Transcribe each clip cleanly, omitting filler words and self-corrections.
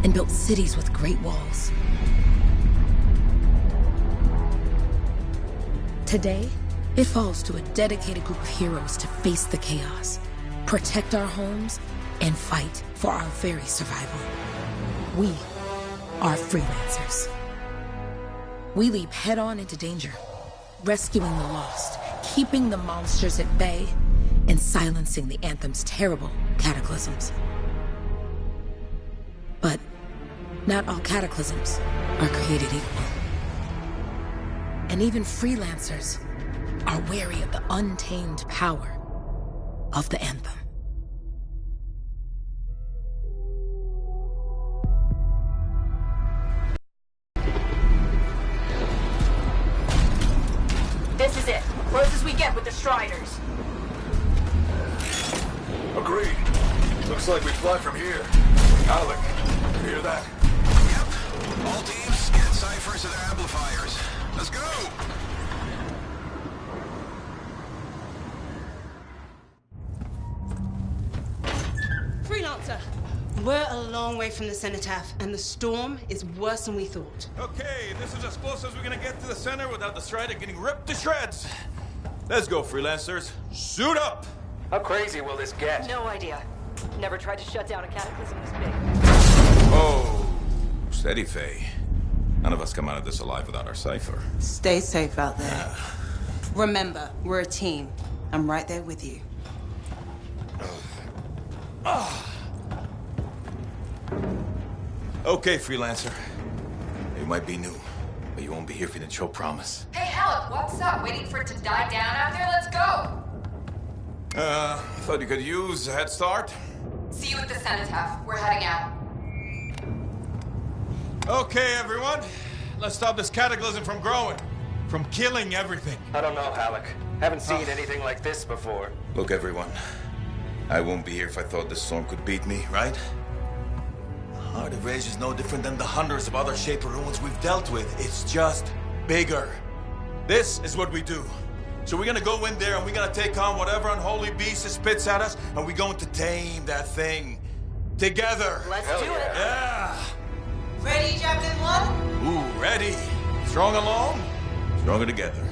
and built cities with great walls. Today, it falls to a dedicated group of heroes to face the chaos, protect our homes, and fight for our very survival. We are freelancers. We leap head-on into danger, rescuing the lost, keeping the monsters at bay, and silencing the Anthem's terrible cataclysms. But not all cataclysms are created equal. And even freelancers are wary of the untamed power of the Anthem. This is it. Close as we get with the Striders. Agreed. Looks like we fly from here. Alec, you hear that? Yep. All teams, get ciphers to their amplifiers. Let's go! Freelancer! We're a long way from the cenotaph, and the storm is worse than we thought. Okay, this is as close as we're gonna get to the center without the Strider getting ripped to shreds. Let's go, freelancers. Suit up! How crazy will this get? No idea. Never tried to shut down a cataclysm this big. Oh, steady, Faye. None of us come out of this alive without our cipher. Stay safe out there. Remember, we're a team. I'm right there with you. Okay, freelancer. You might be new, but you won't be here if you didn't show promise. Hey, Alec, what's up? Waiting for it to die down out there? Let's go! Thought you could use a head start. See you at the cenotaph. We're heading out. Okay, everyone. Let's stop this cataclysm from growing. From killing everything. I don't know, Alec. Haven't seen anything like this before. Look, everyone. I won't be here if I thought this storm could beat me, right? Heart of Rage is no different than the hundreds of other Shaper ruins we've dealt with. It's just bigger. This is what we do. So we're gonna go in there and we're gonna take on whatever unholy beast it spits at us, and we're going to tame that thing. Together. Let's do it. Yeah. Ready, Javelin 1? Ooh, ready. Strong alone, stronger together.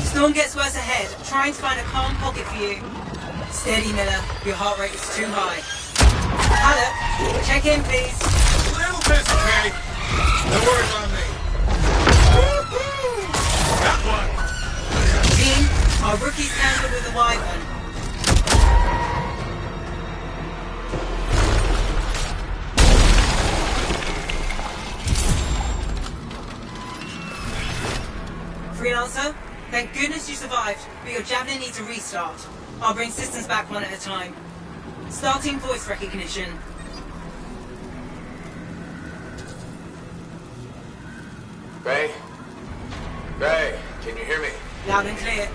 Storm gets worse ahead. Trying to find a calm pocket for you. Steady, Miller. Your heart rate is too high. Alec, check in, please. A little busy, Kay. Don't worry about me. That one. Team, our rookies handled with the Wyvern. Freelancer, thank goodness you survived, but your Javelin needs a restart. I'll bring systems back one at a time. Starting voice recognition. Ray? Ray, can you hear me? Loud and clear.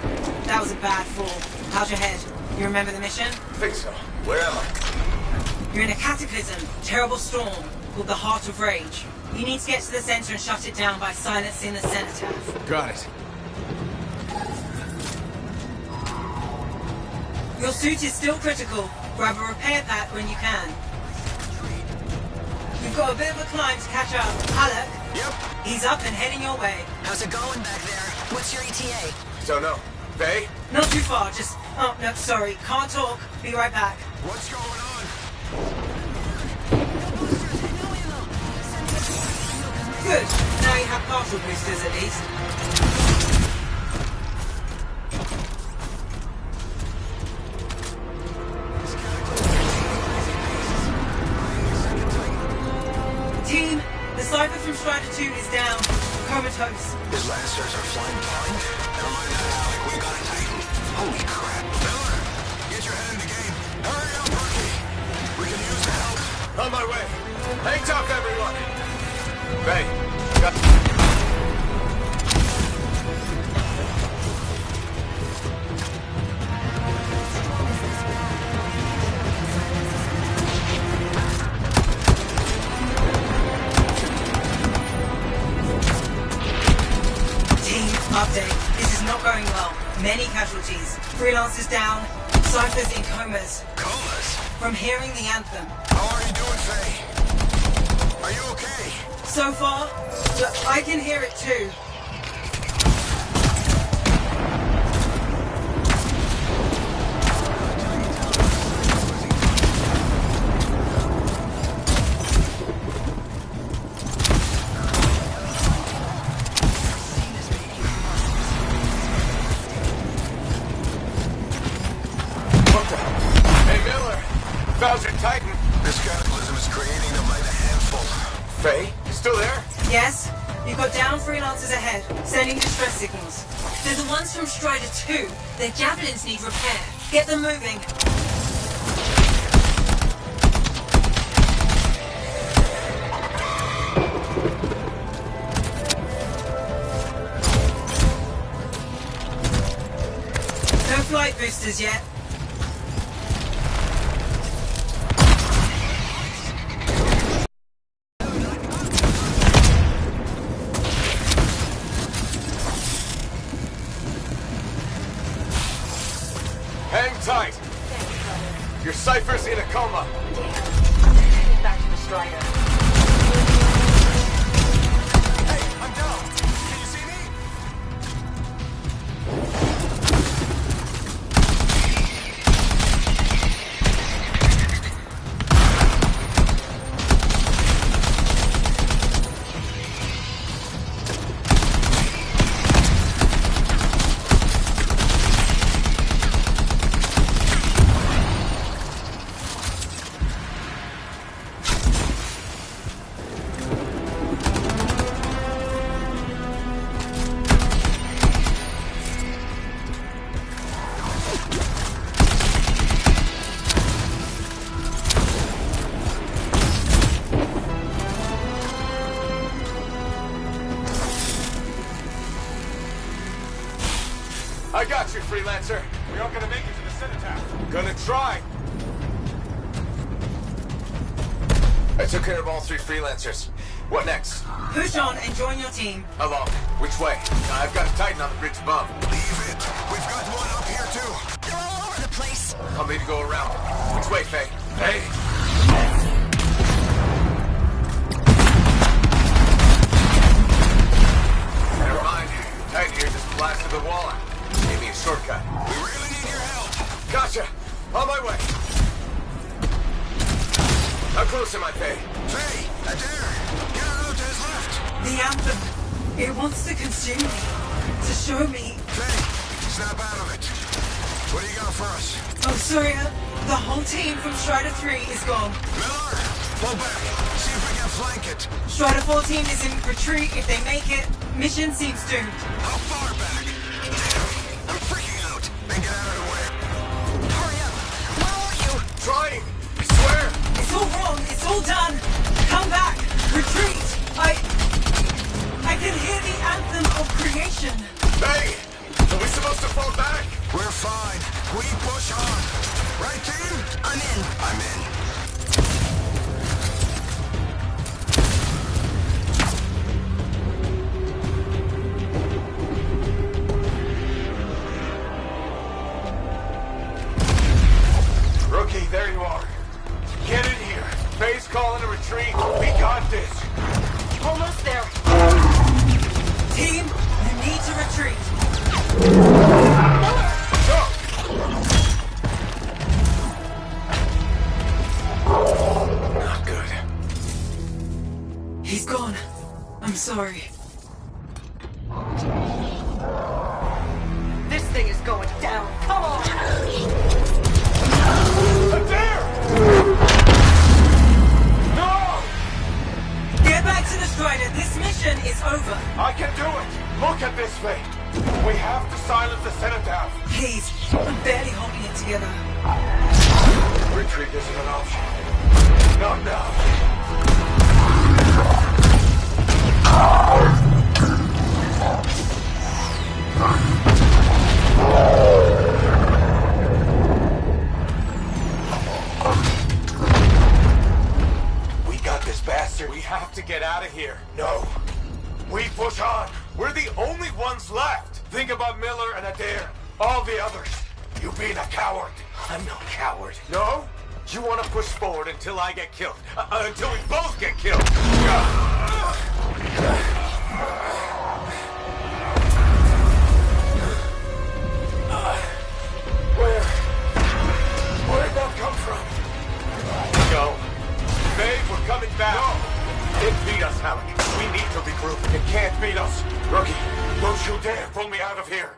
That was a bad fall. How's your head? You remember the mission? I think so. Where am I? You're in a cataclysm, terrible storm, called the Heart of Rage. You need to get to the center and shut it down by silencing the cenotaph. Got it. Your suit is still critical. Grab a repair pack when you can. You've got a bit of a climb to catch up. Alec? Yep. He's up and heading your way. How's it going back there? What's your ETA? Don't know. Faye? Not too far, just... Oh, no, sorry. Can't talk. Be right back. What's going on? Good. Now you have partial boosters at least. Team, Cypher from Strider 2 is down. Comatose. His Lancers are flying blind? Never mind that, Alec. We got a Titan. Holy crap. Miller, get your head in the game. Hurry up, rookie. We can use the help. On my way. Hang tough, everyone. Faye, got... Update. This is not going well. Many casualties. Freelancers down. Cypher's in comas. Comas? From hearing the anthem. How are you doing, Faye? Are you okay? So far, but I can hear it too. Titan. This cataclysm is creating them by the handful. Faye, you still there? Yes. You've got down freelancers ahead, sending distress signals. They're the ones from Strider 2. Their javelins need repair. Get them moving. No flight boosters yet. Hang tight. Your Cypher's in a coma. I'm heading back to the Strider. Hey, I'm down. Can you see me? I got you, Freelancer. We aren't gonna make it to the cenotaph. Gonna try. I took care of all 3 Freelancers. What next? Push on and join your team. How long? Which way? I've got a Titan on the bridge above. Leave it. We've got one up here, too. They're all over the place. I'll need to go around. Which way, Faye? Hey! Never mind. Titan here just blasted the wall out. Gave me a shortcut. We really need your help. Gotcha! On my way! How close am I, Faye? Faye, Adair, get her out to his left. The anthem. It wants to consume me. To show me. Faye, snap out of it. What do you got for us? Oh, sorry. The whole team from Strider 3 is gone. Miller, pull back. See if we can flank it. Strider 14 is in retreat. If they make it, mission seems doomed. How far back? Damn, I'm freaking out. Then get out of the way. Hurry up. Where are you? Trying! I swear! It's all wrong. It's all done. Come back. Retreat. I can hear the anthem of creation. Faye! Are we supposed to fall back? We're fine. We push on. Right, team? I'm in. I'm in. Rookie, there you are. Get in here. Faye's calling a retreat. We got this. Almost there. Team, you need to retreat. Go! Not good. He's gone. I'm sorry. This thing is going down. Come on! Adair! No! Get back to the Strider, this mission is over. I can do it! Look at this thing! We have to silence the Cenotaph! Please, I'm barely holding it together. Retreat isn't an option. Not now. We got this bastard. We have to get out of here. No. We push on. We're the only ones left. Think about Miller and Adair. All the others. You being a coward. I'm no coward. No? You want to push forward until I get killed. Until we both get killed. Where'd that come from? No. Babe, we're coming back. No. It beat us, Halleck. We need to regroup. It can't beat us. Rookie, don't you dare pull me out of here.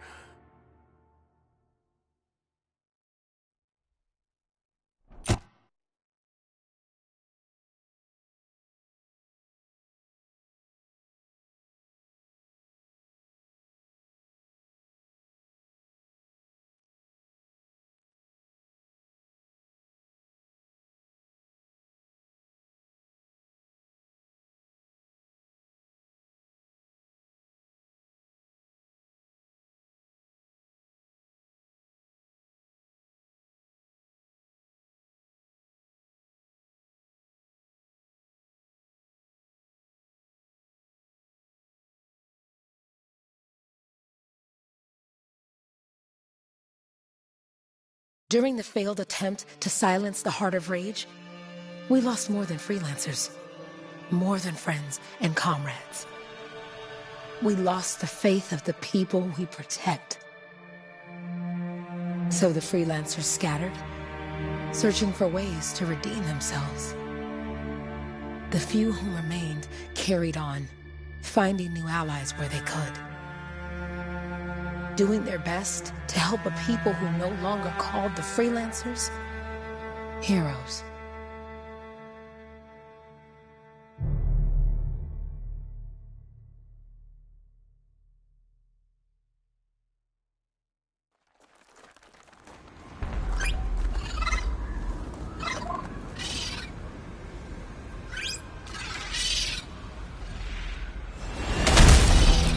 During the failed attempt to silence the Heart of Rage, we lost more than freelancers, more than friends and comrades. We lost the faith of the people we protect. So the freelancers scattered, searching for ways to redeem themselves. The few who remained carried on, finding new allies where they could. Doing their best to help a people who no longer called the freelancers heroes.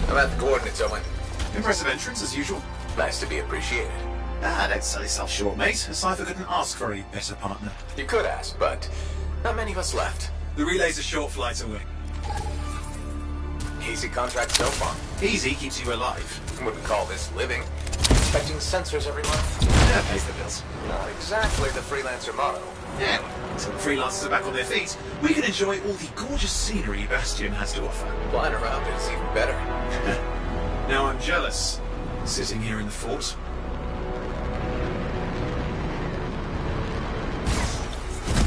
I'm at the coordinates, Owen. Impressive entrance, as usual. Nice to be appreciated. Don't sell yourself short, mate. A cipher couldn't ask for a better partner. You could ask, but not many of us left. The relay's a short flight away. Easy contract so far. Easy keeps you alive. Wouldn't call this living. Inspecting sensors every month. Yeah, pays the bills. Not exactly the freelancer motto. Yeah, so the freelancers are back on their feet. We can enjoy all the gorgeous scenery Bastion has to offer. Flying around it is even better. Now I'm jealous, sitting here in the fort.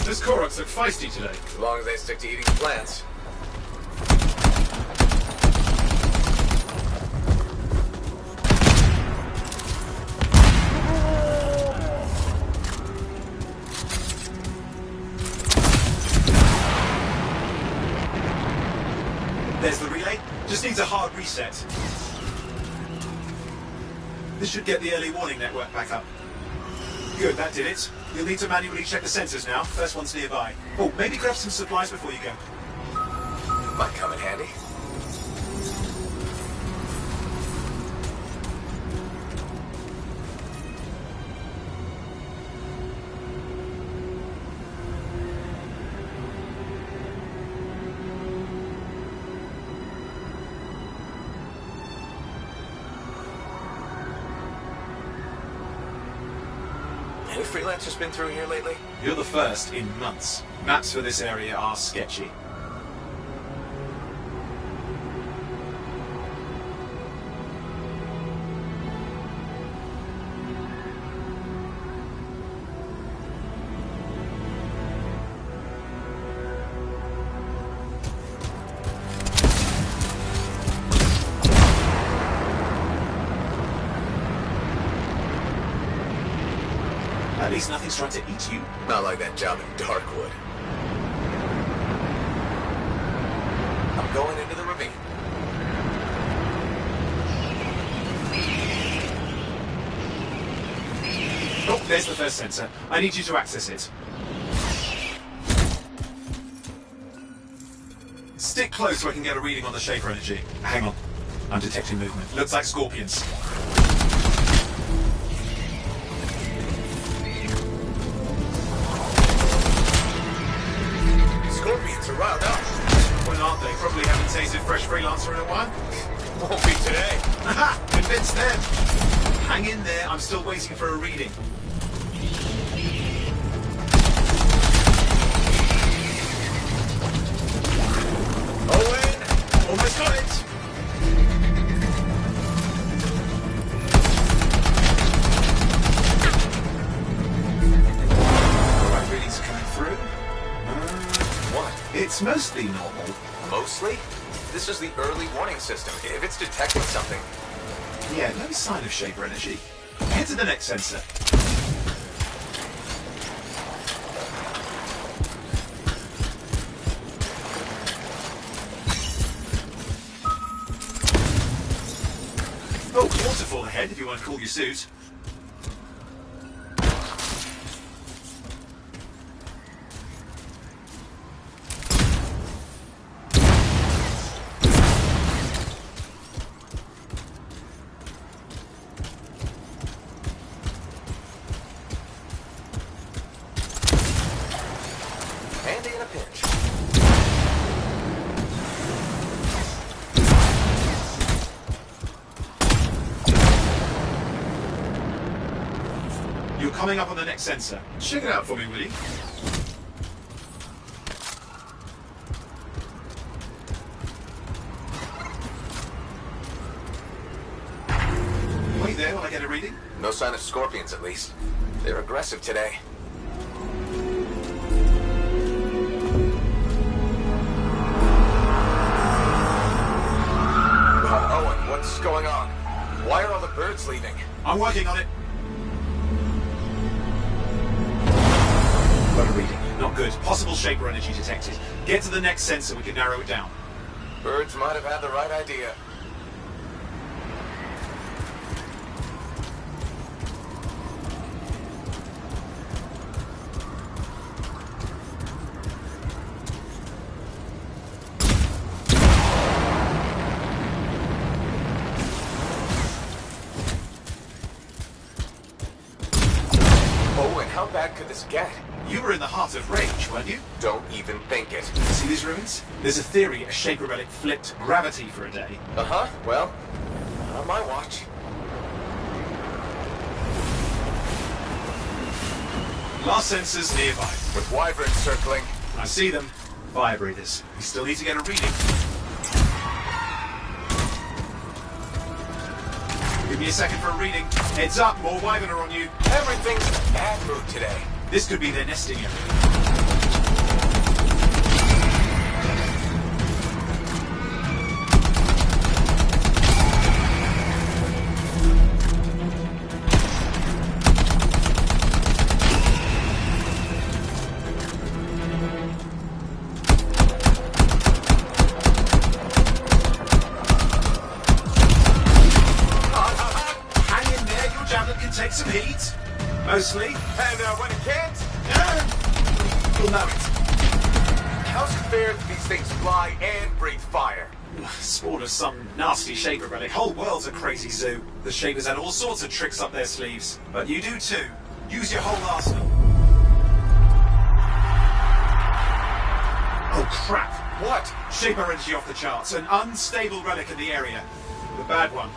Those Koroks look feisty today. As long as they stick to eating plants. There's the relay. Just needs a hard reset. This should get the early warning network back up. Good, that did it. You'll need to manually check the sensors now. First one's nearby. Oh, maybe grab some supplies before you go. Might come in handy. Any freelancers been through here lately? You're the first in months. Maps for this area are sketchy. At least nothing's trying to eat you. Not like that job in Darkwood. I'm going into the ravine. Oh, there's the first sensor. I need you to access it. Stick close so I can get a reading on the Shaper energy. Hang on. I'm detecting movement. Looks like scorpions. Scorpions are riled up. Well, aren't they? Probably haven't tasted fresh freelancer in a while. Won't be today. Aha! Convinced them. Hang in there. I'm still waiting for a reading. Owen! Almost got it! Alright, readings are coming through. What? It's mostly normal. Mostly? This is the early warning system. If it's detecting something... Yeah, no sign of Shaper energy. Head to the next sensor. Oh, waterfall ahead if you want to cool your suit. Handy in a pinch. You're coming up on the next sensor. Check it out for me, will you? Wait there while I get a reading. No sign of scorpions, at least. They're aggressive today. Owen, what's going on? Why are all the birds leaving? I'm working on it. Got a reading. Not good. Possible Shaper energy detected. Get to the next sensor, we can narrow it down. Birds might have had the right idea. Owen, how bad could this get? You were in the heart of rage, weren't you? Don't even think it. See these ruins? There's a theory a Shaper relic flipped gravity for a day. Uh-huh. Well, on my watch. Last sensors nearby. With wyverns circling. I see them. Fire breathers. We still need to get a reading. Give me a second for a reading. Heads up, more wyvern are on you. Everything's in a bad mood today. This could be their nesting area. Hang in there, your javelin can take some heat. Mostly. And when it can't, You'll know it. how's it fair that these things fly and breathe fire? Spawn of some nasty Shaper relic. Whole world's a crazy zoo. The Shapers had all sorts of tricks up their sleeves. But you do too. Use your whole arsenal. Oh crap. What? Shaper energy off the charts. An unstable relic in the area. The bad one.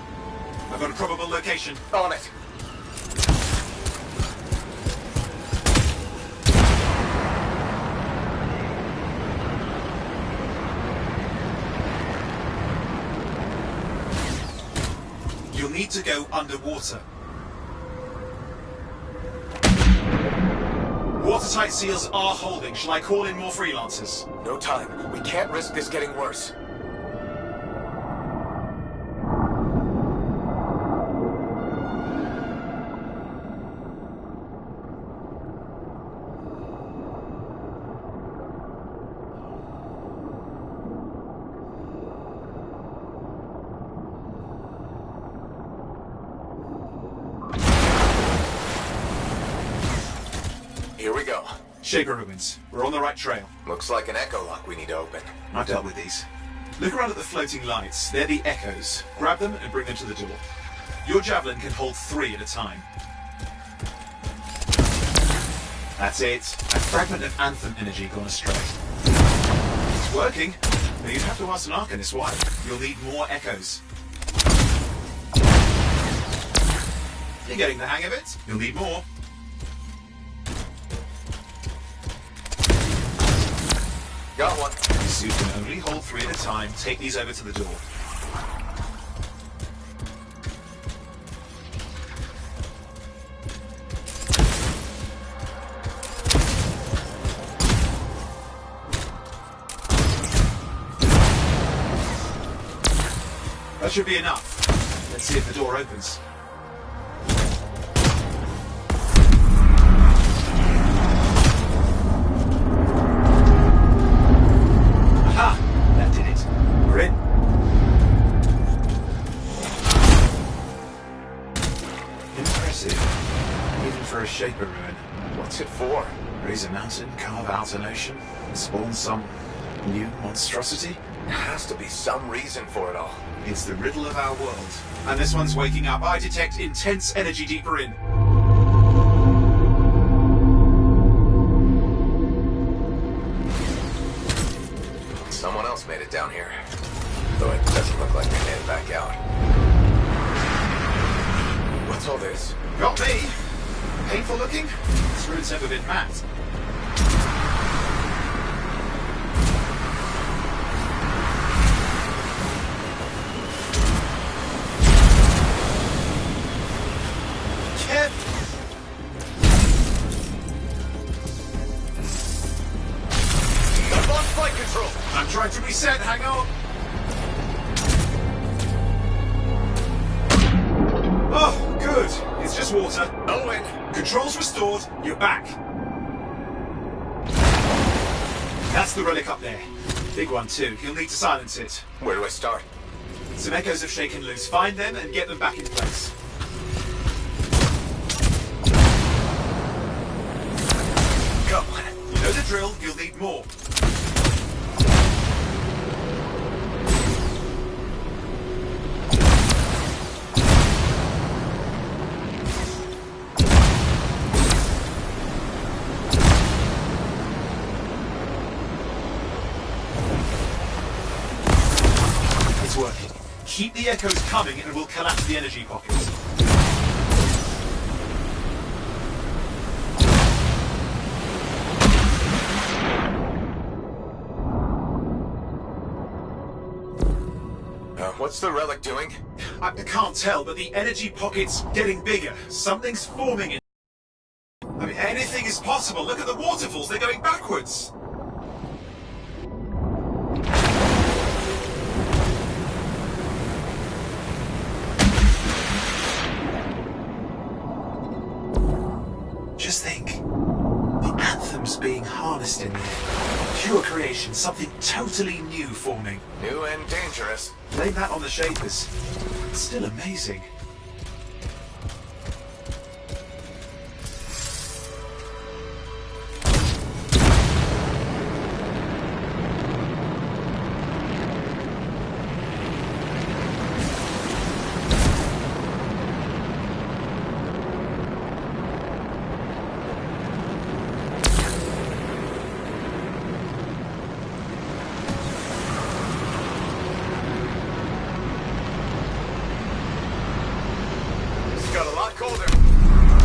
I've got a probable location. On it. You'll need to go underwater. Watertight seals are holding. Shall I call in more freelancers? No time. We can't risk this getting worse. Shaper ruins. We're on the right trail. Looks like an echo lock we need to open. I've dealt with these. Look around at the floating lights. They're the echoes. Grab them and bring them to the door. Your javelin can hold 3 at a time. That's it. A fragment of Anthem energy gone astray. It's working, but you'd have to ask an Arcanist why. You'll need more echoes. You're getting the hang of it. You'll need more. Got one. This suit can only hold 3 at a time. Take these over to the door. That should be enough. Let's see if the door opens. Aha! That did it. We're in. Impressive. Even for a Shaper ruin. What's it for? Raise a mountain, carve out an ocean, and spawn some new monstrosity? There has to be some reason for it all. It's the riddle of our world. And this one's waking up. I detect intense energy deeper in. Someone else made it down here. Though it doesn't look like they made it back out. What's all this? Got me! Painful looking? This ruin's never been mapped. I'm trying to reset, hang on! Oh, good. It's just water. Owen! Controls restored, you're back. That's the relic up there. Big one too. You'll need to silence it. Where do I start? Some echoes have shaken loose. Find them and get them back in place. Come on. You know the drill, you'll need more. Working. Keep the echoes coming and we'll collapse the energy pockets. What's the relic doing? I can't tell, but the energy pocket's getting bigger. Something's forming in. I mean, anything is possible. Look at the waterfalls, they're going backwards. Just think, the Anthem's being harnessed in there. Pure creation, something totally new forming. New and dangerous. Blame that on the Shapers. It's still amazing. Got a lot colder.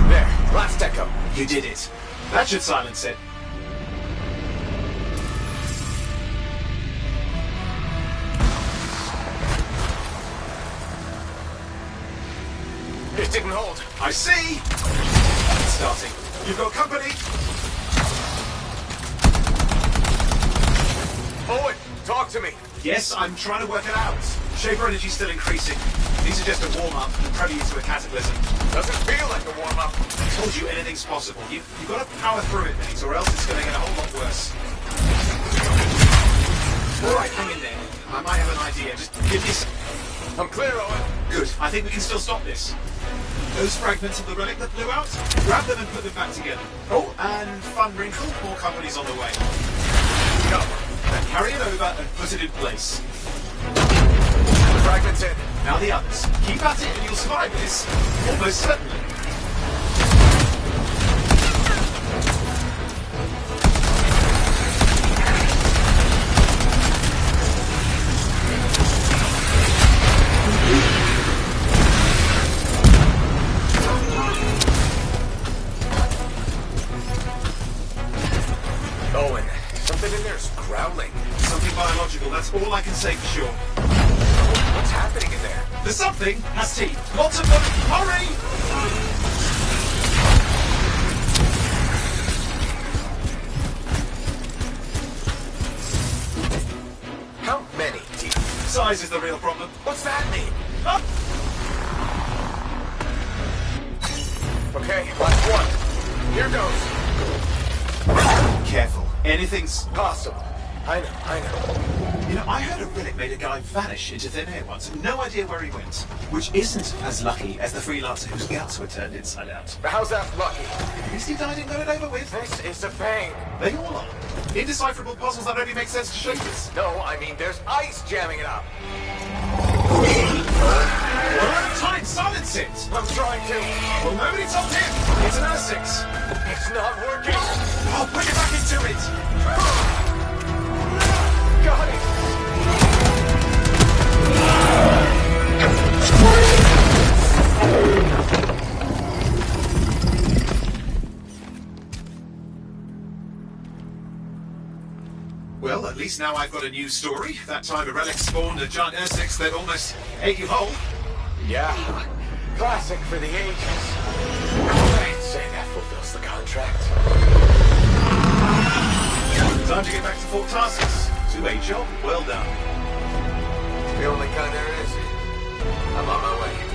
There, last echo. You did it. That should silence it. It didn't hold. I see! It's starting. You've got company! Owen, talk to me. Yes, I'm trying to work it out. Shaper energy's still increasing. These are just a warm-up and prelude to a cataclysm. Doesn't feel like a warm-up. I told you anything's possible. You've got to power through it, mate, or else it's going to get a whole lot worse. All right, hang in there. I might have an idea. Just give me a second. I'm clear, Owen. Good. I think we can still stop this. Those fragments of the relic that blew out, grab them and put them back together. Oh, and fun wrinkle, more companies on the way. Go, and carry it over and put it in place. The fragment's in. Now the others. Keep at it and you'll survive this. Almost certainly. Owen, something in there's growling. Something biological, that's all I can say for sure. What's happening in there? The something has teeth. Lots of them. Hurry! How many teeth? Size is the real problem. What's that mean? Up! Okay, last one. Here goes. Careful. Anything's... Possible. I know. You know, I heard a relic made a guy vanish into thin air once. No idea where he went. Which isn't as lucky as the freelancer whose guts were turned inside out. But how's that lucky? At least he died and got it over with. This is a pain. They all are. Indecipherable puzzles that only make sense to shapers. No, I mean there's ice jamming it up. We're out of time. Silence it. I'm trying to. Well, nobody told him. It's an R6. It's not working. I'll put it back into it. Got it. Well, at least now I've got a new story. That time a relic spawned a giant R6 that almost ate you whole. Yeah. Classic for the ages. I'd say that fulfills the contract. Time to get back to Fort Tarsus. To a job well done. The only kind there is. I'm on my way.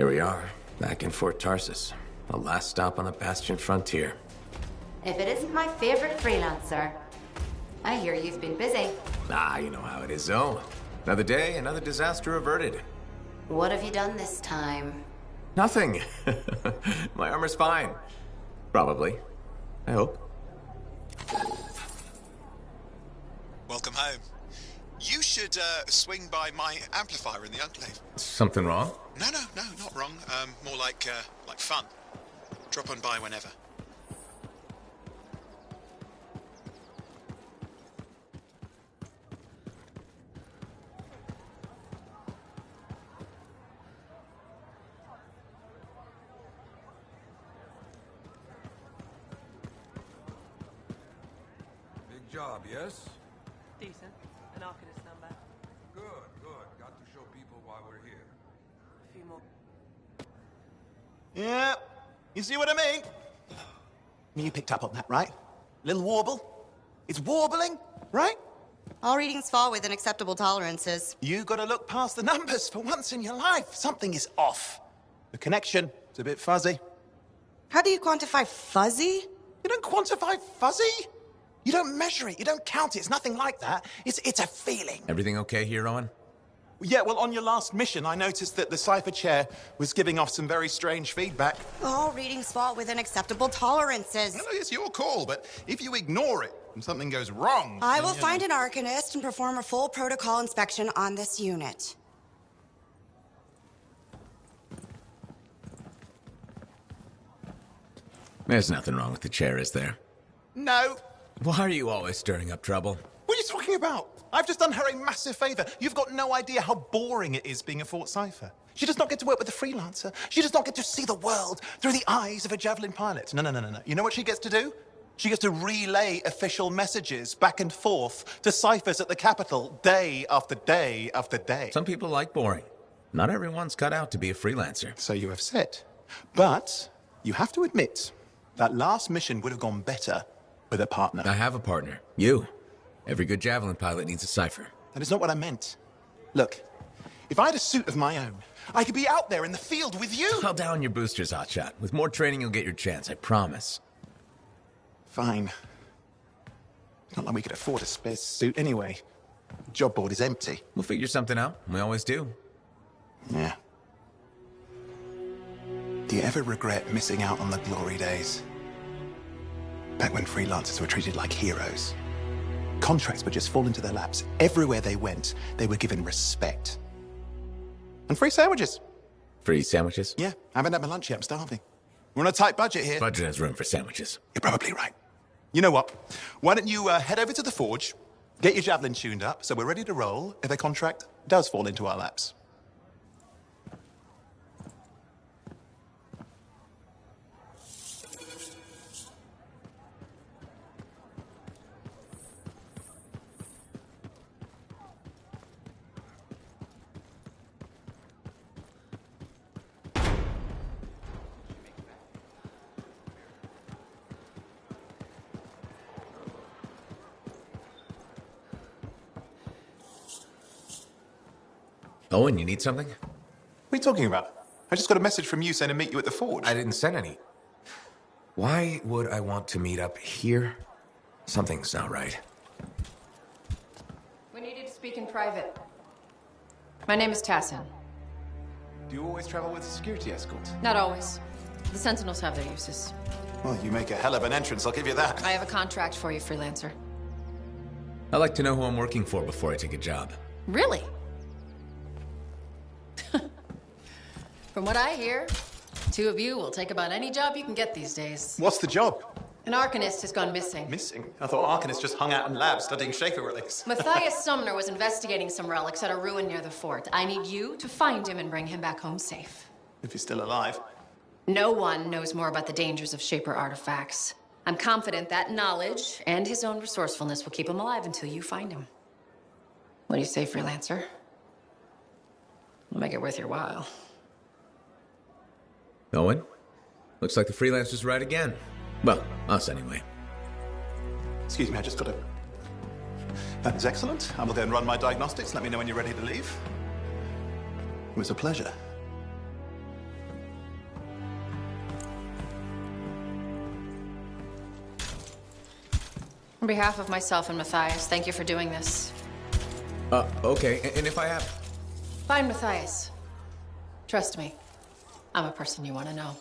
Here we are, back in Fort Tarsus. The last stop on the Bastion frontier. If it isn't my favorite freelancer. I hear you've been busy. Ah, you know how it is, Zoe. Another day, another disaster averted. What have you done this time? Nothing. My armor's fine. Probably. I hope. Welcome home. You should swing by my amplifier in the Enclave. Something wrong? No, not wrong. More like fun. Drop on by whenever. Big job, yes? Decent. An Arcanist number. Good. Got to show people why we're here. A few more. Yeah, you see what I mean? You picked up on that, right? Little warble? It's warbling, right? All readings fall within acceptable tolerances. You gotta look past the numbers for once in your life. Something is off. The connection is a bit fuzzy. How do you quantify fuzzy? You don't quantify fuzzy? You don't measure it, you don't count it, it's nothing like that. It's a feeling. Everything okay here, Owen? Yeah, well, on your last mission, I noticed that the Cypher Chair was giving off some very strange feedback. All readings fall within acceptable tolerances. Well, it's your call, but if you ignore it and something goes wrong... I will find an Arcanist and perform a full protocol inspection on this unit. There's nothing wrong with the chair, is there? No. Why are you always stirring up trouble? What are you talking about? I've just done her a massive favor. You've got no idea how boring it is being a Fort Cypher. She does not get to work with a freelancer. She does not get to see the world through the eyes of a Javelin pilot. No. You know what she gets to do? She gets to relay official messages back and forth to ciphers at the Capitol day after day after day. Some people like boring. Not everyone's cut out to be a freelancer. So you have said. But you have to admit, that last mission would have gone better with a partner. I have a partner. You. Every good Javelin pilot needs a cipher. That is not what I meant. Look, if I had a suit of my own, I could be out there in the field with you. Call down your boosters, Hotshot. With more training, you'll get your chance, I promise. Fine. It's not like we could afford a spare suit anyway. The job board is empty. We'll figure something out. We always do. Yeah. Do you ever regret missing out on the glory days? Back when freelancers were treated like heroes. Contracts would just fall into their laps. Everywhere they went, they were given respect. And free sandwiches. Free sandwiches? Yeah, I haven't had my lunch yet. I'm starving. We're on a tight budget here. Budget has room for sandwiches. You're probably right. You know what? Why don't you head over to the forge, get your Javelin tuned up, so we're ready to roll if a contract does fall into our laps. Owen, you need something? What are you talking about? I just got a message from you saying to meet you at the forge. I didn't send any. Why would I want to meet up here? Something's not right. We needed to speak in private. My name is Tassin. Do you always travel with a security escort? Not always. The Sentinels have their uses. Well, you make a hell of an entrance, I'll give you that. I have a contract for you, freelancer. I like to know who I'm working for before I take a job. Really? From what I hear, two of you will take about any job you can get these days. What's the job? An Arcanist has gone missing. Missing? I thought Arcanists just hung out in labs studying Schaefer relics. Matthias Sumner was investigating some relics at a ruin near the fort. I need you to find him and bring him back home safe. If he's still alive. No one knows more about the dangers of Shaper artifacts. I'm confident that knowledge and his own resourcefulness will keep him alive until you find him. What do you say, freelancer? We'll make it worth your while. Owen? Looks like the freelancer's right again. Well, us anyway. Excuse me, I just got to... That is excellent. I will go and run my diagnostics. Let me know when you're ready to leave. It was a pleasure. On behalf of myself and Matthias, thank you for doing this. Okay, and if I have... Find Matthias. Trust me, I'm a person you want to know.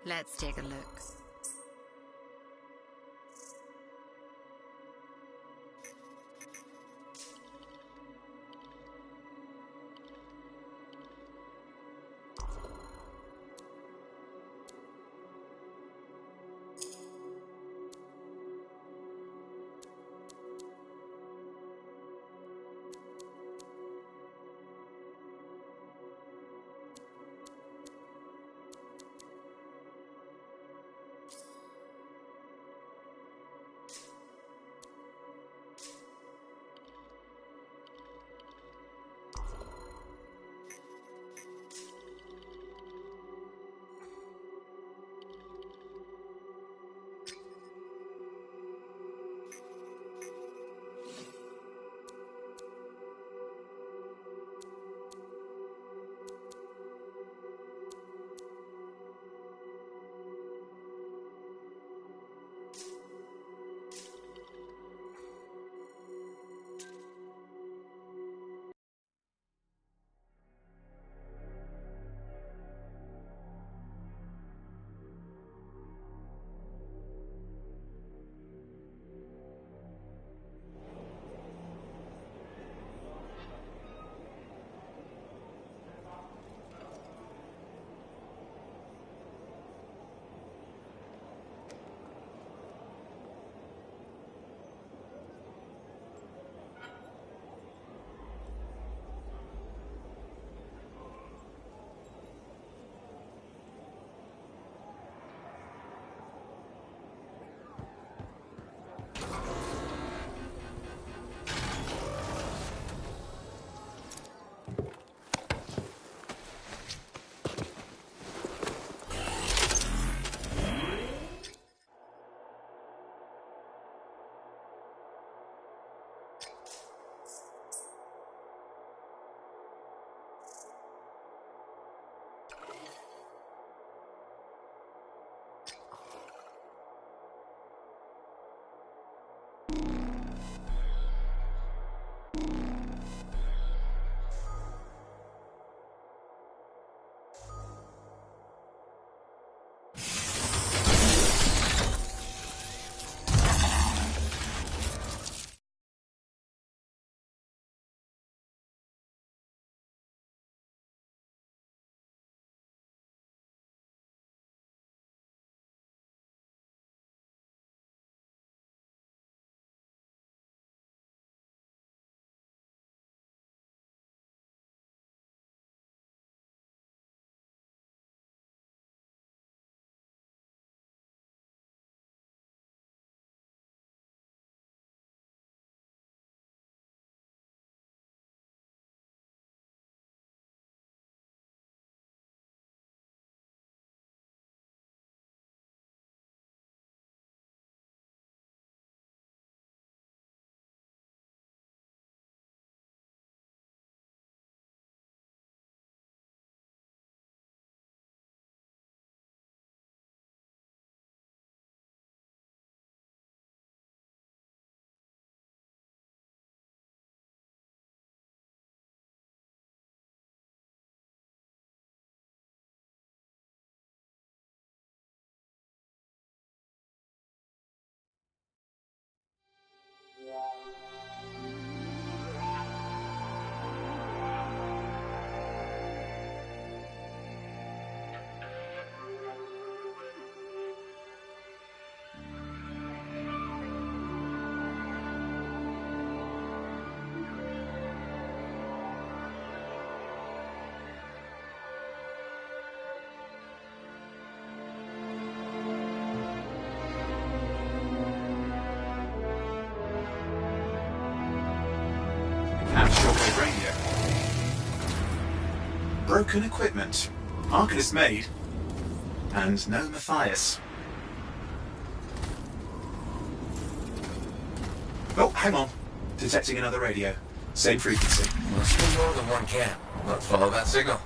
Let's take a look. And shortwave radio. Broken equipment. Arcanist made. And no Matthias. Oh, hang on. Detecting another radio. Same frequency. Must be more than one camp. Let's follow that signal.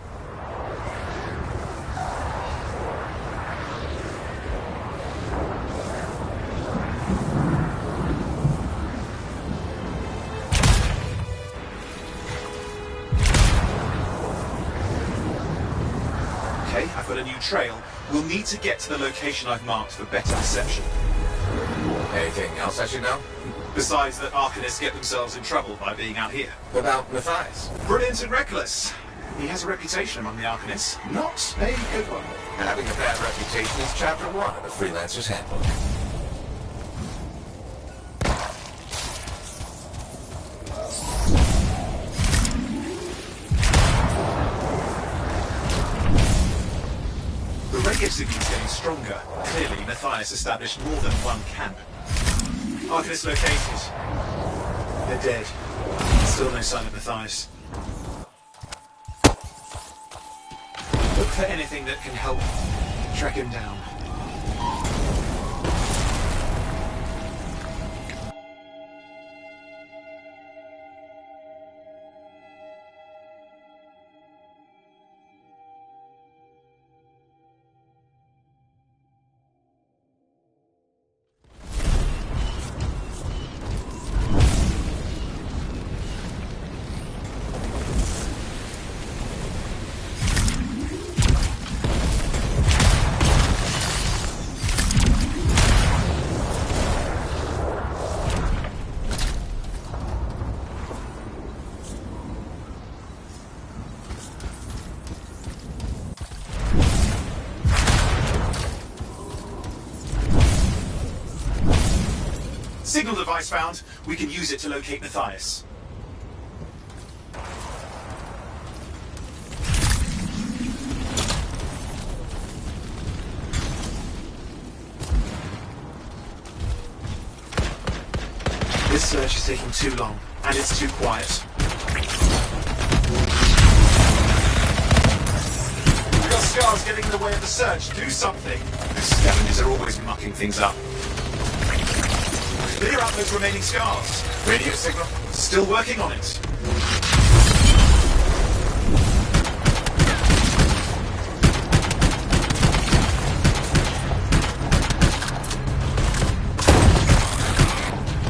Okay, I've got a new trail. We'll need to get to the location I've marked for better perception. Anything else I should know? Besides that Arcanists get themselves in trouble by being out here. What about Matthias? Brilliant and reckless. He has a reputation among the Arcanists. Not a good one. Having a bad reputation is chapter 1 of the Freelancer's Handbook. The radio signal is getting stronger. Clearly, Matthias established more than one camp. Arcanists located. They're dead. Still no sign of Matthias. Look for anything that can help track him down. Signal device found. We can use it to locate Matthias. This search is taking too long, and it's too quiet. We've got scars getting in the way of the search. Do something. The scavengers are always mucking things up. Clear out those remaining scars. Radio signal. Still working on it.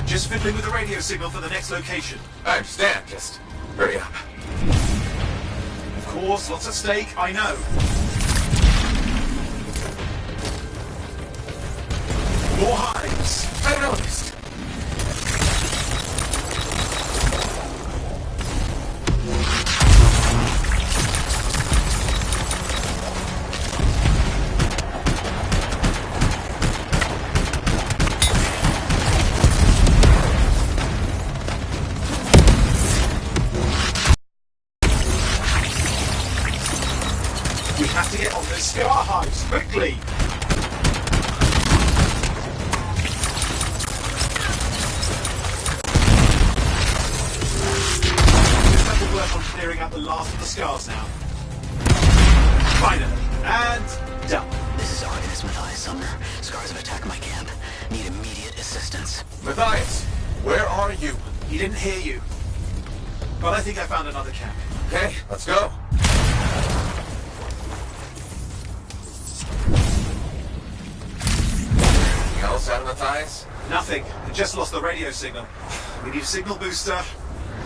Just fiddling with the radio signal for the next location. I understand. Just hurry up. Of course, lots at stake, I know. More hives. I noticed. We have to get on those scar hives quickly. Work on clearing out the last of the scars now. Finally. And done. This is Arcanist Matthias Sumner. Scars have attacked my camp. Need immediate assistance. Matthias, where are you? He didn't hear you. But I think I found another camp. Okay, let's go. Anything else out of Matthias? Nothing. I just lost the radio signal. We need a signal booster.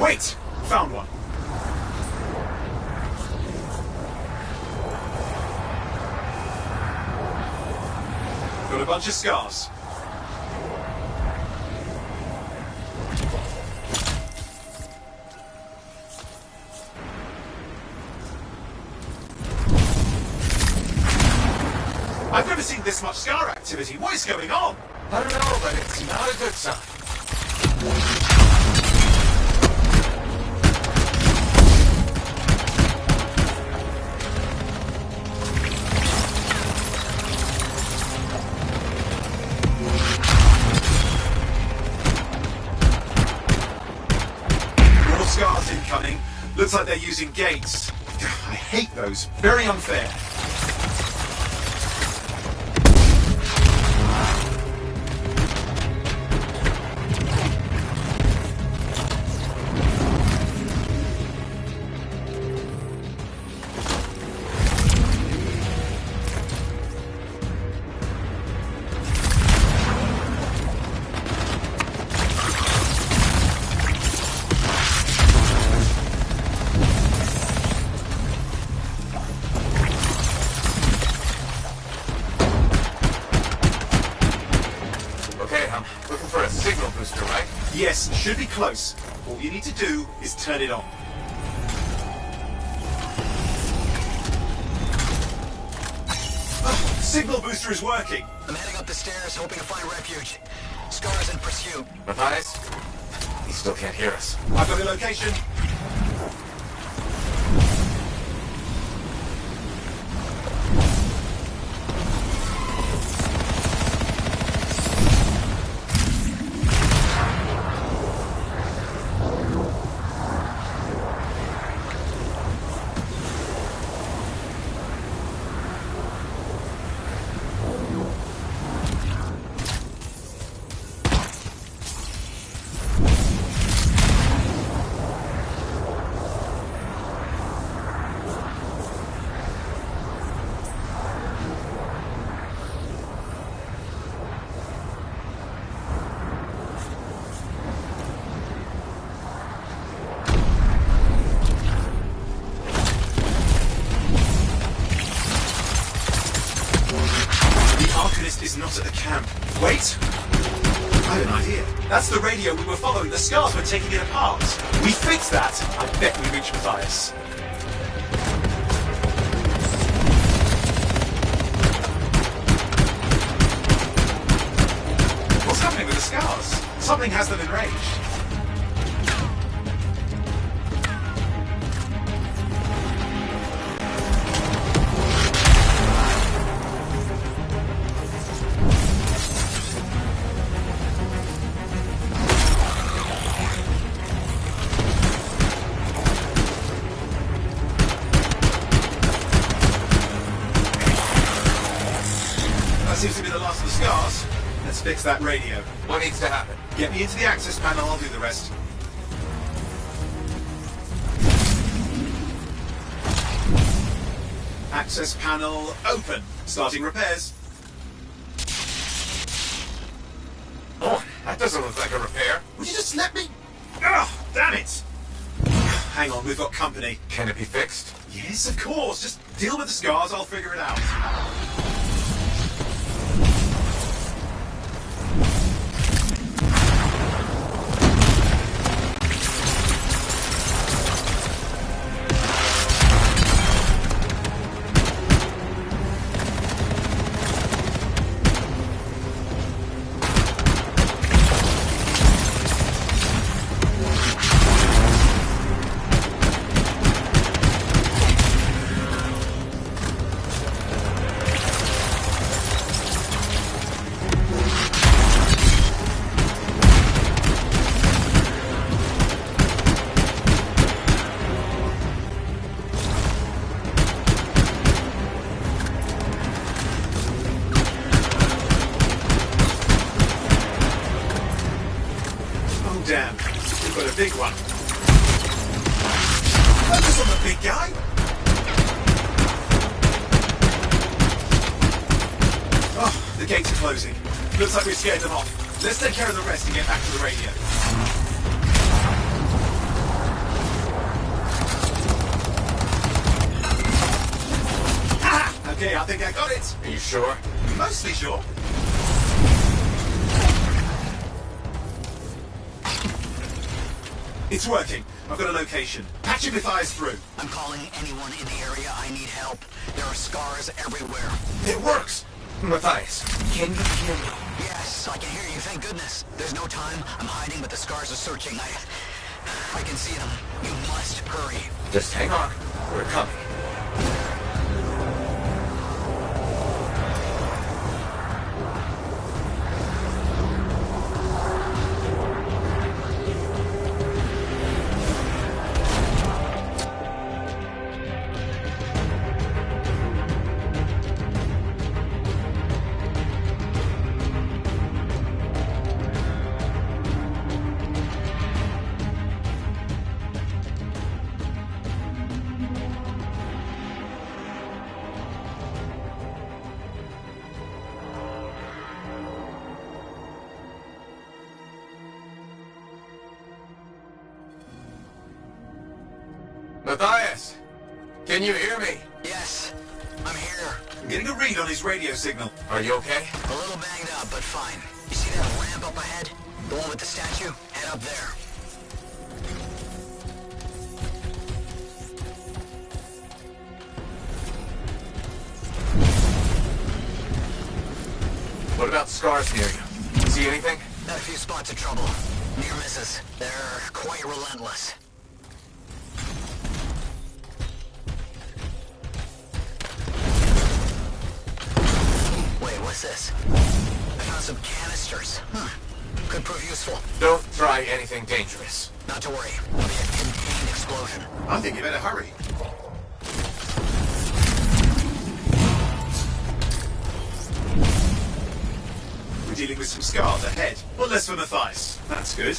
Wait! Found one. Got a bunch of scars. I've never seen this much scar activity. What is going on? I don't know, but it's not a good sign. More scars incoming. Looks like they're using gates. I hate those. Very unfair. close. All you need to do is turn it on. Signal booster is working. I'm heading up the stairs, hoping to find refuge. Scar's in pursuit. Matthias? He still can't hear us. I've got a location. Is not at the camp. Wait! I have an idea. That's the radio we were following. The scars were taking it apart. We fixed that. I bet we reach Matthias. What's happening with the scars? Something has them enraged. Seems to be the last of the scars. Let's fix that radio. What needs to happen? Get me into the access panel, I'll do the rest. Access panel open. Starting repairs. Oh, that doesn't look like a repair. Would you just let me? Oh, damn it! Hang on, we've got company. Can it be fixed? Yes, of course. Just deal with the scars, I'll figure it out. Damn, we've got a big one. Focus on the big guy. Oh, the gates are closing. Looks like we scared them off. Let's take care of the rest and get back to the radio. Ah! Okay, I think I got it. Are you sure? Mostly sure. It's working. I've got a location. Patching Matthias through. I'm calling anyone in the area. I need help. There are scars everywhere. It works! Matthias, can you hear me? Yes, I can hear you, thank goodness. There's no time. I'm hiding, but the scars are searching. I can see them. You must hurry. Just hang on. We're coming. Matthias! Can you hear me? Yes, I'm here. I'm getting a read on his radio signal. Are you okay? A little banged up, but fine. You see that ramp up ahead? The one with the statue? Head up there. about scars near you. See anything? Got a few spots of trouble. Near misses. They're quite relentless. Wait, what's this? I found some canisters. Could prove useful. Don't try anything dangerous. Not to worry. It'll be a contained explosion. I think you better hurry. We're dealing with some scars ahead. But less for Matthias. That's good.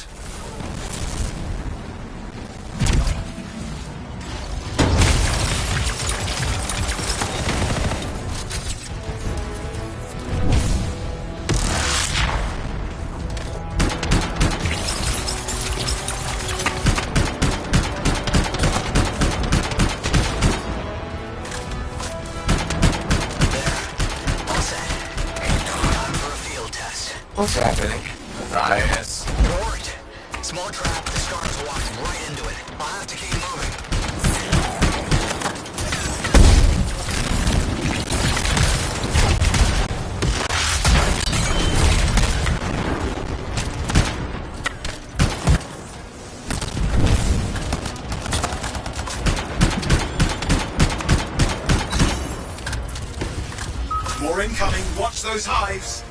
What's happening? Matthias. It worked. Small trap, the scars walked right into it. I'll have to keep moving. More incoming. Watch those hives.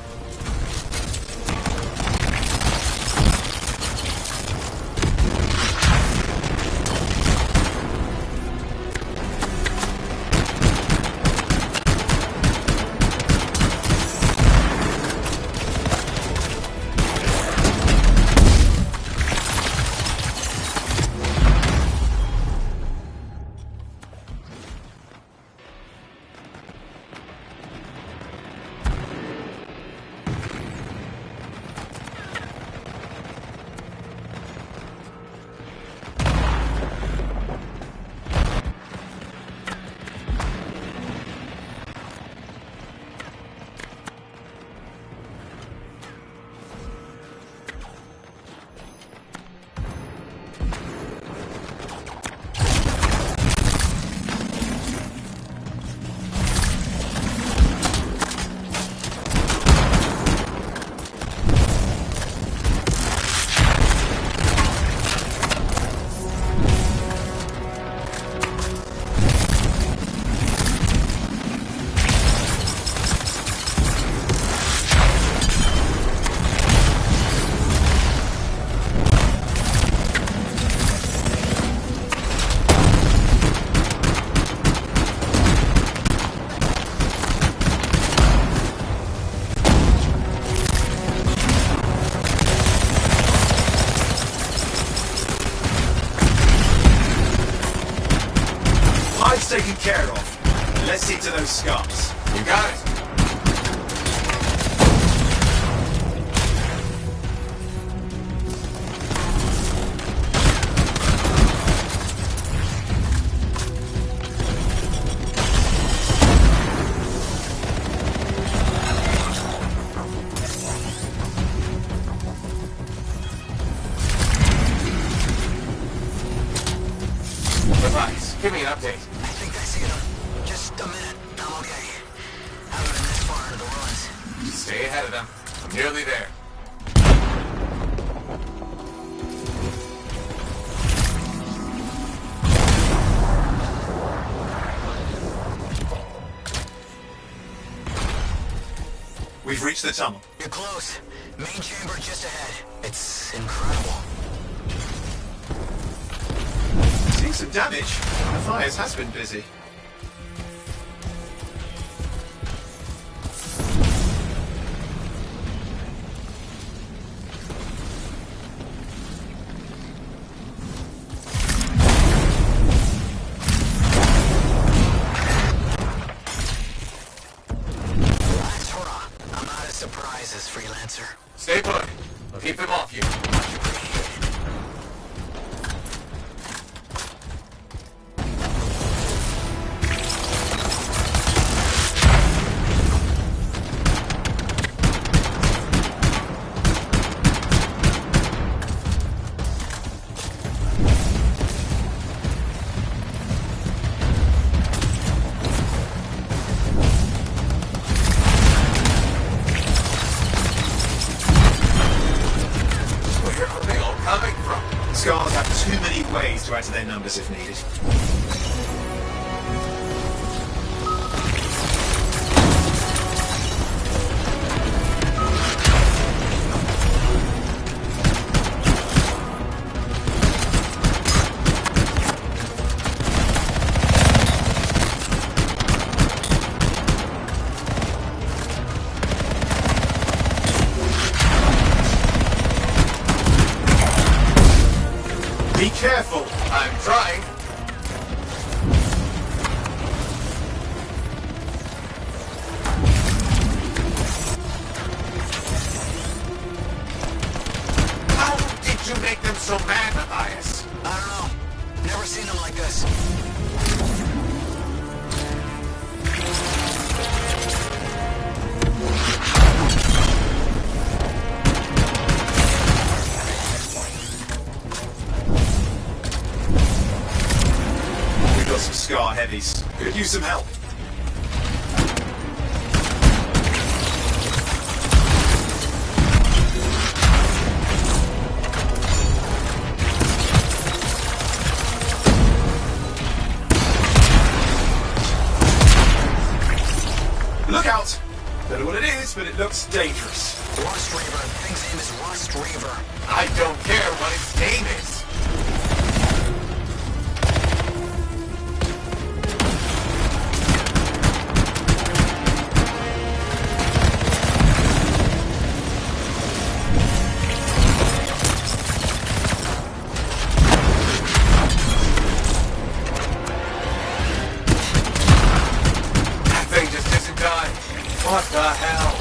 Taken care of. Let's see to those scars. You got it. Matthias, give me an update. Just a minute. I'm okay. Haven't been this far into the ruins. Stay ahead of them. I'm nearly there. We've reached the tunnel. You're close. Main chamber just ahead. It's incredible. Seeing some damage. Matthias has been busy. Surprises, freelancer. Stay put. I'll keep them off you. their numbers if needed. Be careful. I'm trying. How did you make them so mad, Matthias? I don't know. Never seen them like this. We've got some Scar heavies. Could use some help. Look out! Don't know what it is, but it looks dangerous. Rust Reaver. Thing's name is Rust Reaver. I don't care what its name is. That thing just isn't dying. What the hell?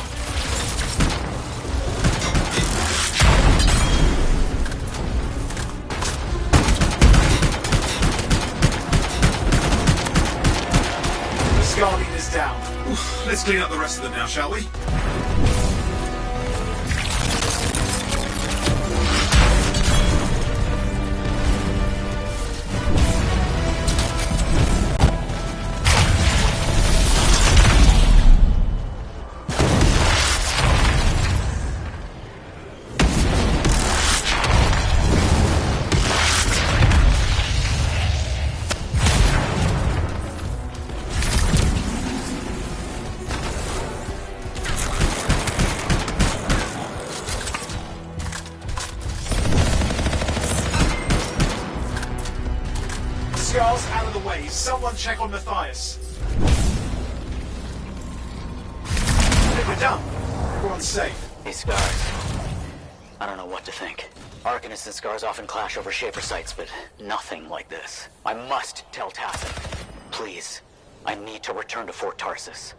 The Scar leader's down. Oof, let's clean up the rest of them now, shall we? Scar's out of the way. Someone check on Matthias. I think we're done. Everyone's safe. These scars. I don't know what to think. Arcanists and scars often clash over Shaper sites, but nothing like this. I must tell Tacit. Please. I need to return to Fort Tarsus.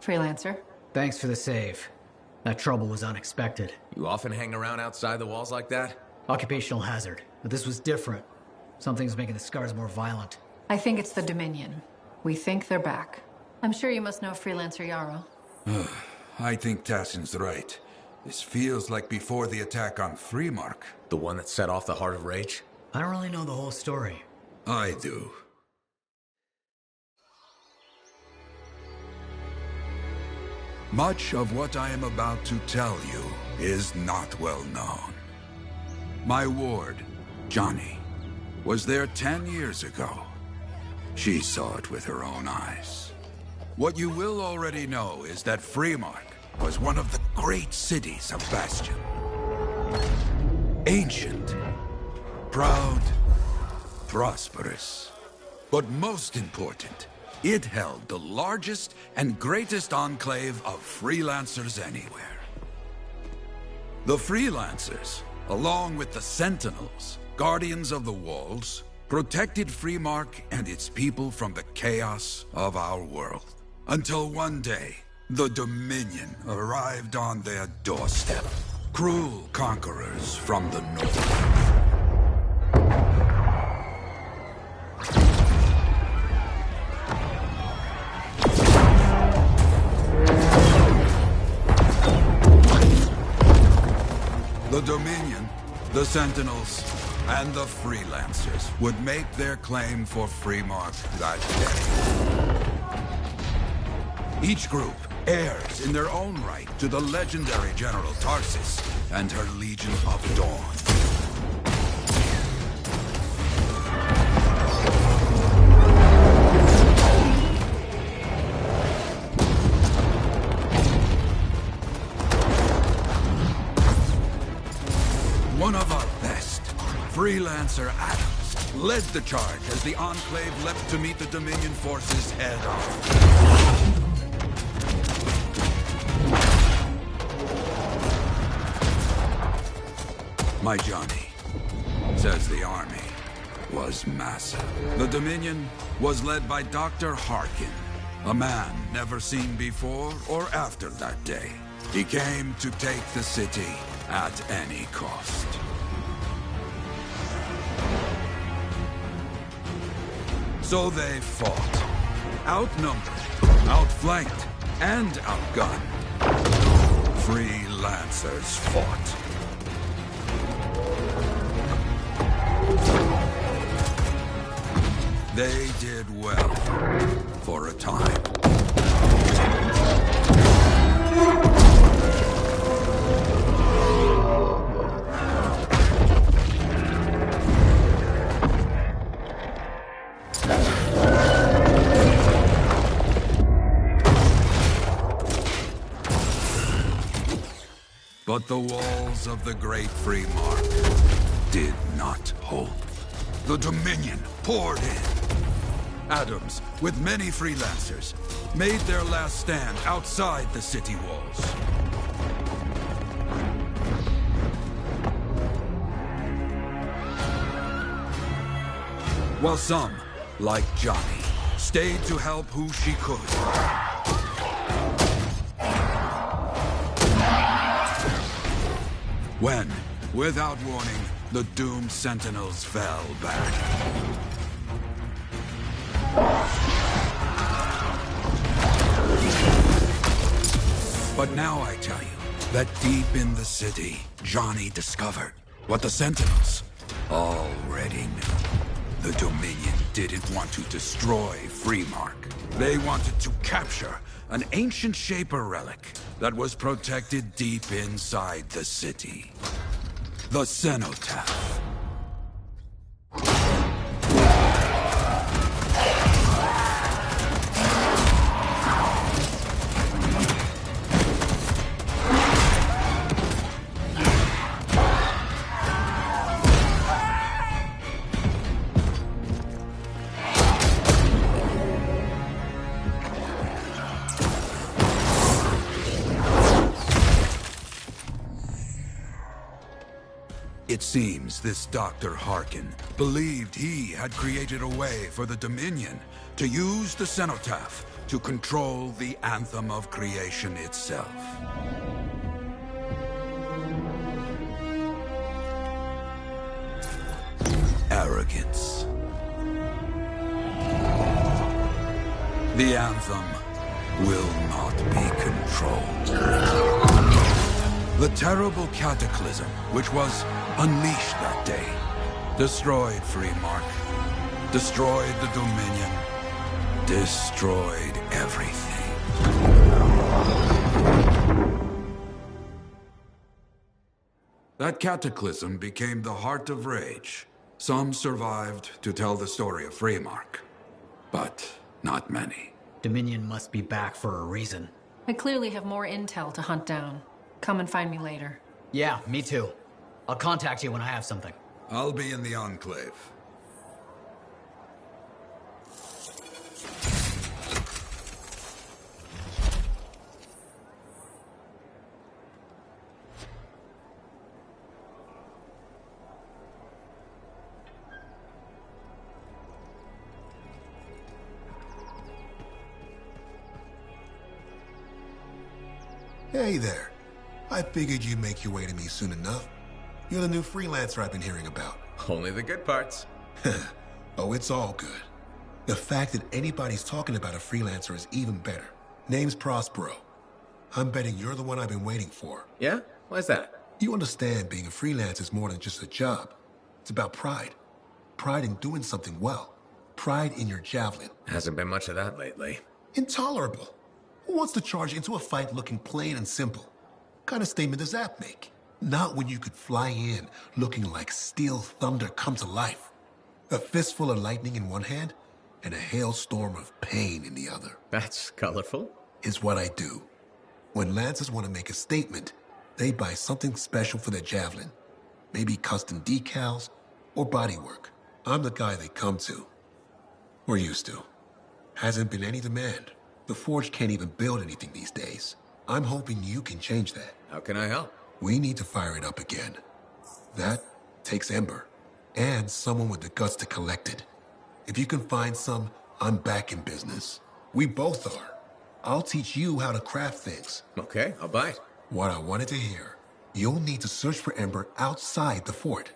Freelancer. Thanks for the save. That trouble was unexpected. You often hang around outside the walls like that? Occupational hazard. But this was different. Something's making the scars more violent. I think it's the Dominion. We think they're back. I'm sure you must know Freelancer Yarrow. I think Tassin's right. This feels like before the attack on Freemark. The one that set off the Heart of Rage? I don't really know the whole story. I do. Much of what I am about to tell you is not well known. My ward, Johnny, was there 10 years ago. She saw it with her own eyes. What you will already know is that Freemark was one of the great cities of Bastion. Ancient, proud, prosperous. But most important, it held the largest and greatest enclave of freelancers anywhere. The freelancers, along with the Sentinels, guardians of the walls, protected Freemark and its people from the chaos of our world. Until one day, the Dominion arrived on their doorstep. Cruel conquerors from the north. The Dominion, the Sentinels, and the Freelancers would make their claim for Freemark that day. Each group heirs in their own right to the legendary General Tarsis and her Legion of Dawn. One of our best, Freelancer Adams, led the charge as the Enclave leapt to meet the Dominion forces head-on. My Johnny, says the army, was massive. The Dominion was led by Dr. Harkin, a man never seen before or after that day. He came to take the city at any cost. So they fought. Outnumbered, outflanked, and outgunned. Freelancers fought. They did well, for a time. But the walls of the Great Freemark did not hold. The Dominion poured in. Adams, with many freelancers, made their last stand outside the city walls. While some, like Johnny, stayed to help who she could. When, without warning, the doomed sentinels fell back. But now I tell you that deep in the city, Johnny discovered what the sentinels already knew. The Dominion didn't want to destroy Freemark. They wanted to capture an ancient Shaper relic that was protected deep inside the city. The Cenotaph. It seems this Dr. Harkin believed he had created a way for the Dominion to use the Cenotaph to control the Anthem of Creation itself. Arrogance. The Anthem will not be controlled. The terrible cataclysm, which was unleashed that day, destroyed Freemark, destroyed the Dominion, destroyed everything. That cataclysm became the heart of rage. Some survived to tell the story of Freemark, but not many. Dominion must be back for a reason. I clearly have more intel to hunt down. Come and find me later. Yeah, me too. I'll contact you when I have something. I'll be in the Enclave. Hey there. I figured you'd make your way to me soon enough. You're the new freelancer I've been hearing about. Only the good parts. Oh, it's all good. The fact that anybody's talking about a freelancer is even better. Name's Prospero. I'm betting you're the one I've been waiting for. Yeah? Why's that? You understand being a freelance is more than just a job. It's about pride. Pride in doing something well. Pride in your javelin. Hasn't been much of that lately. Intolerable. Who wants to charge into a fight looking plain and simple? What kind of statement does that make? Not when you could fly in looking like steel thunder come to life. A fistful of lightning in one hand and a hailstorm of pain in the other. That's colorful. Is what I do. When lancers want to make a statement, they buy something special for their javelin. Maybe custom decals or bodywork. I'm the guy they come to. Or used to. Hasn't been any demand. The Forge can't even build anything these days. I'm hoping you can change that. How can I help? We need to fire it up again. That takes Ember. And someone with the guts to collect it. If you can find some, I'm back in business. We both are. I'll teach you how to craft things. Okay, I'll buy it. What I wanted to hear. You'll need to search for Ember outside the fort.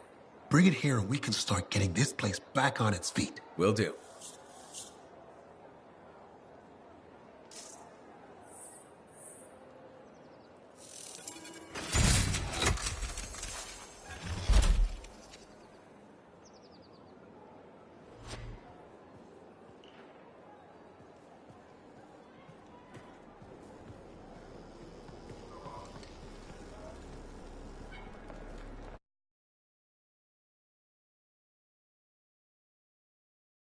Bring it here and we can start getting this place back on its feet. Will do.